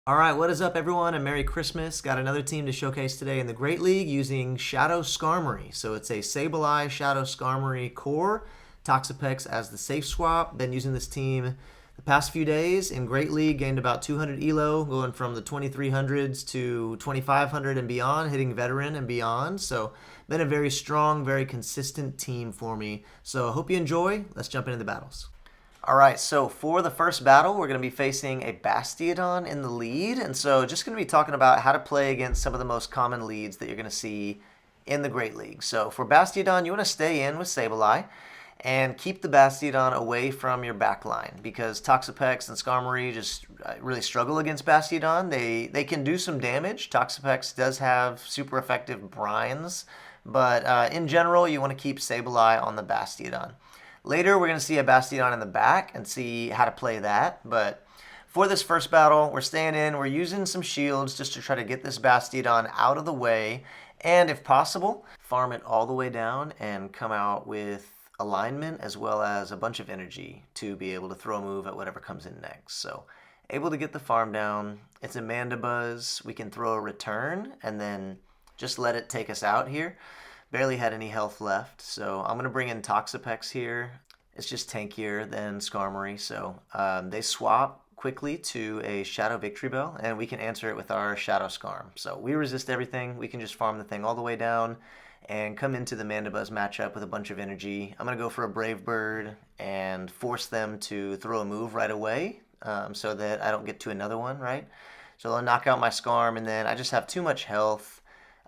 All right, what is up, everyone, and Merry Christmas. Got another team to showcase today in the Great League using Shadow Skarmory. So it's a Sableye Shadow Skarmory core, Toxapex as the safe swap. Been using this team the past few days in Great League, gained about 200 elo, going from the 2300s to 2500 and beyond, hitting veteran and beyond. So been a very strong, very consistent team for me. So hope you enjoy. Let's jump into the battles. All right, so for the first battle, we're going to be facing a Bastiodon in the lead. And so just going to be talking about how to play against some of the most common leads that you're going to see in the Great League. So for Bastiodon, you want to stay in with Sableye and keep the Bastiodon away from your back line because Toxapex and Skarmory just really struggle against Bastiodon. They can do some damage. Toxapex does have super effective brines, but in general, you want to keep Sableye on the Bastiodon. Later, we're going to see a Bastiodon in the back and see how to play that. But for this first battle, we're staying in. We're using some shields just to try to get this Bastiodon out of the way. And if possible, farm it all the way down and come out with alignment as well as a bunch of energy to be able to throw a move at whatever comes in next. So able to get the farm down. It's a Mandibuzz. We can throw a return and then just let it take us out here. Barely had any health left, so I'm going to bring in Toxapex here. It's just tankier than Skarmory, so they swap quickly to a Shadow Victory Bell, and we can answer it with our Shadow Skarm. So we resist everything. We can just farm the thing all the way down and come into the Mandibuzz matchup with a bunch of energy. I'm going to go for a Brave Bird and force them to throw a move right away so that I don't get to another one, right? So they'll knock out my Skarm, and then I just have too much health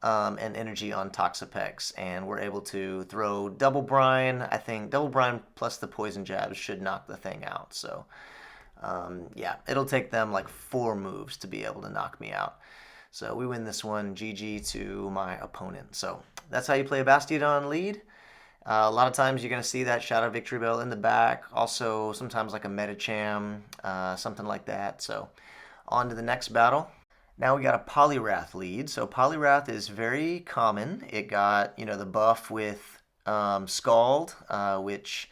and energy on Toxapex, and we're able to throw Double Brine. I think Double Brine plus the Poison Jabs should knock the thing out. So, yeah, it'll take them like 4 moves to be able to knock me out. So we win this one, GG to my opponent. So that's how you play a Bastiodon lead. A lot of times you're going to see that Shadow Victory Bell in the back. Also, sometimes like a Medicham, something like that. So on to the next battle. Now we got a Poliwrath lead. So Poliwrath is very common. It got, the buff with Scald, which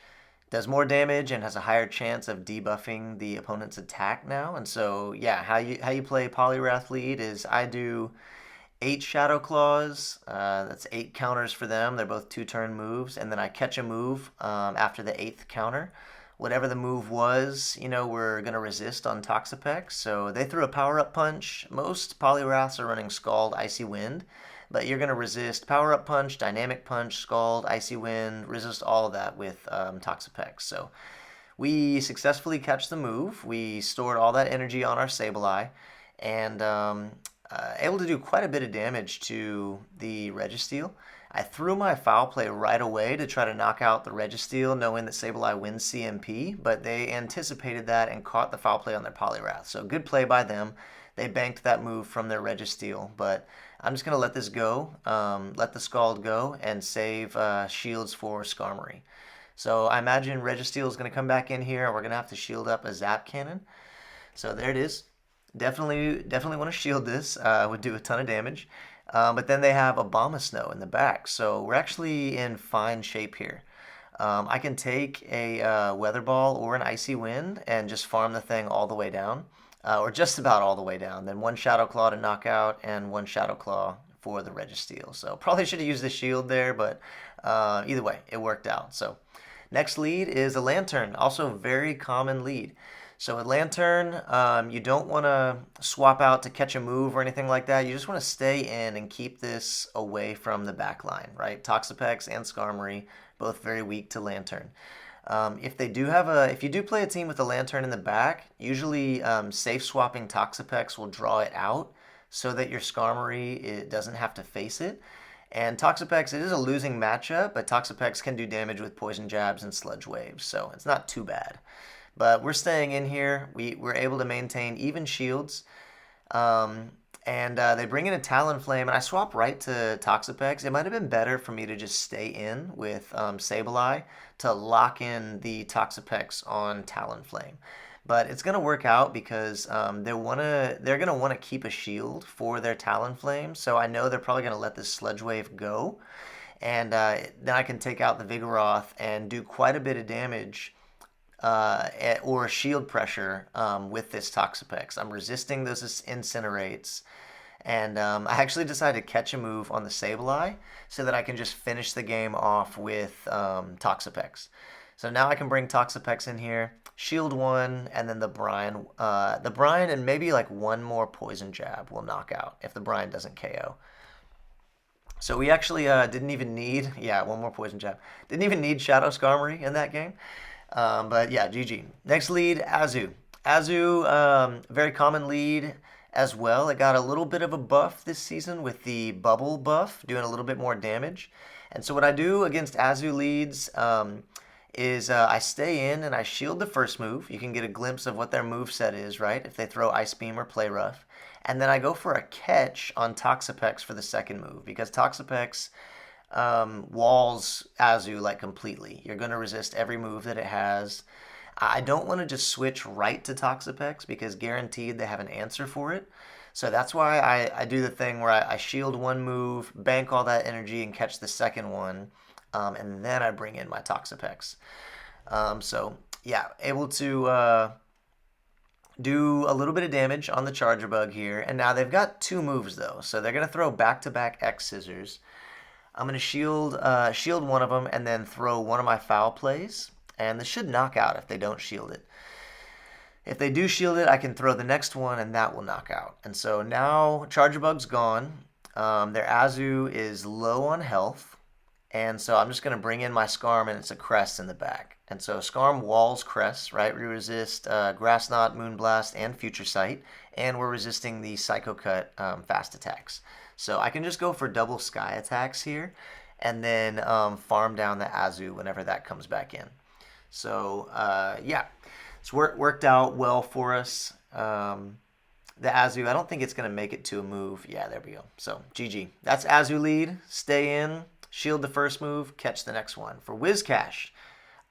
does more damage and has a higher chance of debuffing the opponent's attack now. And so, yeah, how you play Poliwrath lead is I do 8 Shadow Claws. That's 8 counters for them. They're both 2-turn moves. And then I catch a move after the 8th counter. Whatever the move was, we're going to resist on Toxapex. So they threw a Power-Up Punch. Most Poliwraths are running Scald, Icy Wind. But you're going to resist Power-Up Punch, Dynamic Punch, Scald, Icy Wind, resist all of that with Toxapex. So we successfully catch the move. We stored all that energy on our Sableye. And able to do quite a bit of damage to the Registeel. I threw my Foul Play right away to try to knock out the Registeel, knowing that Sableye wins CMP, but they anticipated that and caught the Foul Play on their Poliwrath. So good play by them. They banked that move from their Registeel, but I'm just going to let this go, let the Scald go, and save shields for Skarmory. So I imagine Registeel is going to come back in here, and we're going to have to shield up a Zap Cannon. So there it is. Definitely want to shield this. Would do a ton of damage. But then they have Abomasnow in the back. So we're actually in fine shape here. I can take a Weather Ball or an Icy Wind and just farm the thing all the way down. Or just about all the way down. Then 1 Shadow Claw to knock out and 1 Shadow Claw for the Registeel. So probably should have used the shield there, but either way, it worked out. So next lead is a Lantern. Also very common lead. So with Lantern, you don't want to swap out to catch a move or anything like that. You just want to stay in and keep this away from the back line, right? Toxapex and Skarmory, both very weak to Lantern. If you do play a team with a Lantern in the back, usually safe swapping Toxapex will draw it out so that your Skarmory doesn't have to face it. And Toxapex, it is a losing matchup, but Toxapex can do damage with Poison Jabs and Sludge Waves, so it's not too bad. But we're staying in here. We're able to maintain even shields. And they bring in a Talonflame, and I swap right to Toxapex. It might have been better for me to just stay in with Sableye to lock in the Toxapex on Talonflame. But it's going to work out because they're going to want to keep a shield for their Talonflame. So I know they're probably going to let this Sludge Wave go. And then I can take out the Vigoroth and do quite a bit of damage or shield pressure with this Toxapex. I'm resisting those incinerates. And I actually decided to catch a move on the Sableye so that I can just finish the game off with Toxapex. So now I can bring Toxapex in here, shield one, and then the Brine. The Brine and maybe like one more Poison Jab will knock out if the Brine doesn't KO. So we actually didn't even need, one more Poison Jab. Didn't even need Shadow Skarmory in that game. But yeah, GG. Next lead, Azu. Azu, very common lead as well. It got a little bit of a buff this season with the bubble buff, doing a little bit more damage. And so what I do against Azu leads is I stay in and I shield the first move. You can get a glimpse of what their move set is, right? If they throw Ice Beam or Play Rough. And then I go for a catch on Toxapex for the second move because Toxapex walls Azu like completely. You're going to resist every move that it has. I don't want to just switch right to Toxapex because guaranteed they have an answer for it. So that's why I do the thing where I shield one move, bank all that energy, and catch the second one. And then I bring in my Toxapex. So yeah, able to do a little bit of damage on the Charger Bug here. And now they've got two moves though. So they're going to throw back-to-back X Scissors. I'm going to shield one of them and then throw one of my foul plays. And this should knock out if they don't shield it. If they do shield it, I can throw the next one, and that will knock out. And so now Charger Bug's gone. Their Azu is low on health. And so I'm just going to bring in my Skarm, and it's a Crest in the back. And so Skarm walls Crest, right? We resist Grass Knot, Moonblast, and Future Sight. And we're resisting the Psycho Cut fast attacks. So I can just go for double Sky attacks here, and then farm down the Azu whenever that comes back in. So, yeah, it's worked out well for us. The Azu, I don't think it's going to make it to a move. Yeah, there we go. So, GG. That's Azu lead. Stay in, shield the first move, catch the next one. For Whiscash,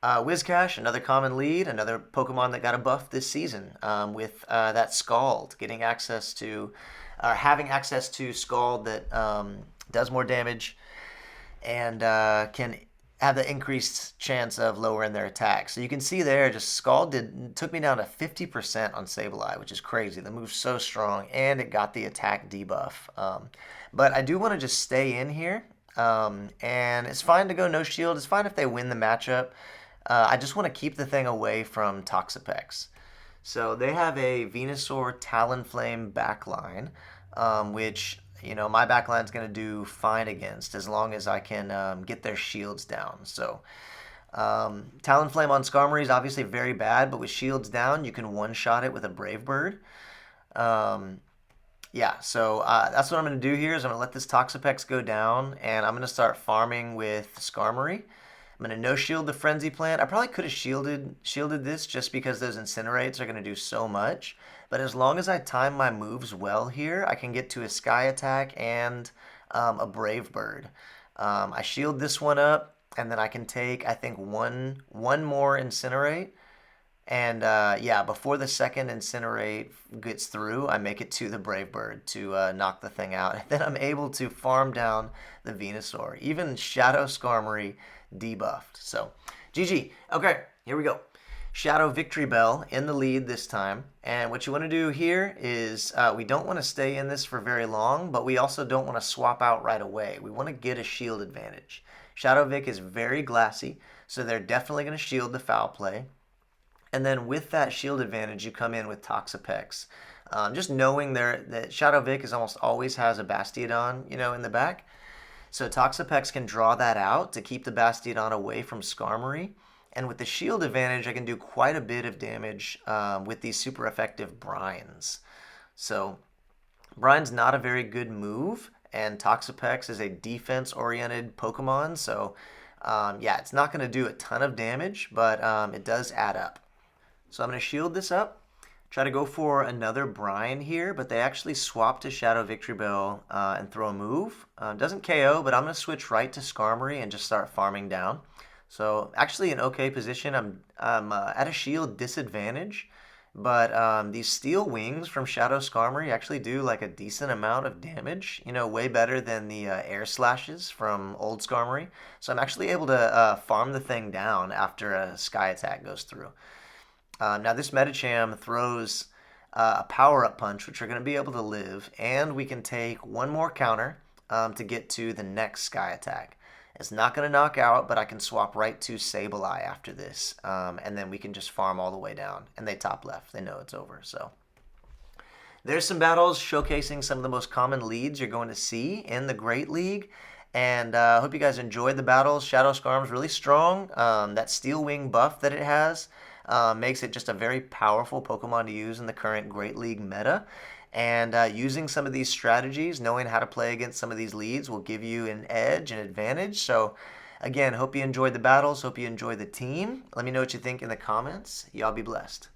Whiscash, another common lead, another Pokemon that got a buff this season with that Scald, getting access to, having access to Scald that does more damage and can have the increased chance of lowering their attack. So you can see there, just Scald took me down to 50% on Sableye, which is crazy. The move's so strong, and it got the attack debuff. But I do want to just stay in here, and it's fine to go no shield. It's fine if they win the matchup. I just want to keep the thing away from Toxapex. So they have a Venusaur Talonflame backline, which, you know, my backline's going to do fine against as long as I can get their shields down. So Talonflame on Skarmory is obviously very bad, but with shields down, you can one-shot it with a Brave Bird. Yeah, so that's what I'm going to do here is I'm going to let this Toxapex go down, and I'm going to start farming with Skarmory. I'm going to no-shield the Frenzy Plant. I probably could have shielded this just because those Incinerates are going to do so much. But as long as I time my moves well here, I can get to a Sky Attack and a Brave Bird. I shield this one up, and then I can take, I think, one more Incinerate. And yeah, before the second Incinerate gets through, I make it to the Brave Bird to knock the thing out. And then I'm able to farm down the Venusaur. Even Shadow Skarmory debuffed. So, GG. Okay, here we go. Shadow Victory Bell in the lead this time. And what you want to do here is we don't want to stay in this for very long, but we also don't want to swap out right away. We want to get a shield advantage. Shadow Vic is very glassy, so they're definitely going to shield the foul play. And then with that shield advantage, you come in with Toxapex. Just knowing that Shadow Vic is almost always has a Bastiodon, you know, in the back. So Toxapex can draw that out to keep the Bastiodon away from Skarmory. And with the shield advantage, I can do quite a bit of damage with these super effective Brines. So Brine's not a very good move, and Toxapex is a defense-oriented Pokemon. So yeah, it's not going to do a ton of damage, but it does add up. So I'm going to shield this up. Try to go for another Brine here, but they actually swap to Shadow Victory Bell and throw a move. Doesn't KO, but I'm going to switch right to Skarmory and just start farming down. So actually an okay position. I'm at a shield disadvantage, but these Steel Wings from Shadow Skarmory actually do like a decent amount of damage, you know, way better than the Air Slashes from old Skarmory. So I'm actually able to farm the thing down after a Sky Attack goes through. Now this Medicham throws a power-up punch, which are going to be able to live, and we can take one more counter to get to the next Sky attack. It's not going to knock out, but I can swap right to Sableye after this, and then we can just farm all the way down. And they top left. They know it's over. So there's some battles showcasing some of the most common leads you're going to see in the Great League. And I hope you guys enjoyed the battles. Shadow Skarm's really strong. That Steel Wing buff that it has makes it just a very powerful Pokemon to use in the current Great League meta. And using some of these strategies, knowing how to play against some of these leads will give you an edge, an advantage. So again, hope you enjoyed the battles. Hope you enjoyed the team. Let me know what you think in the comments. Y'all be blessed.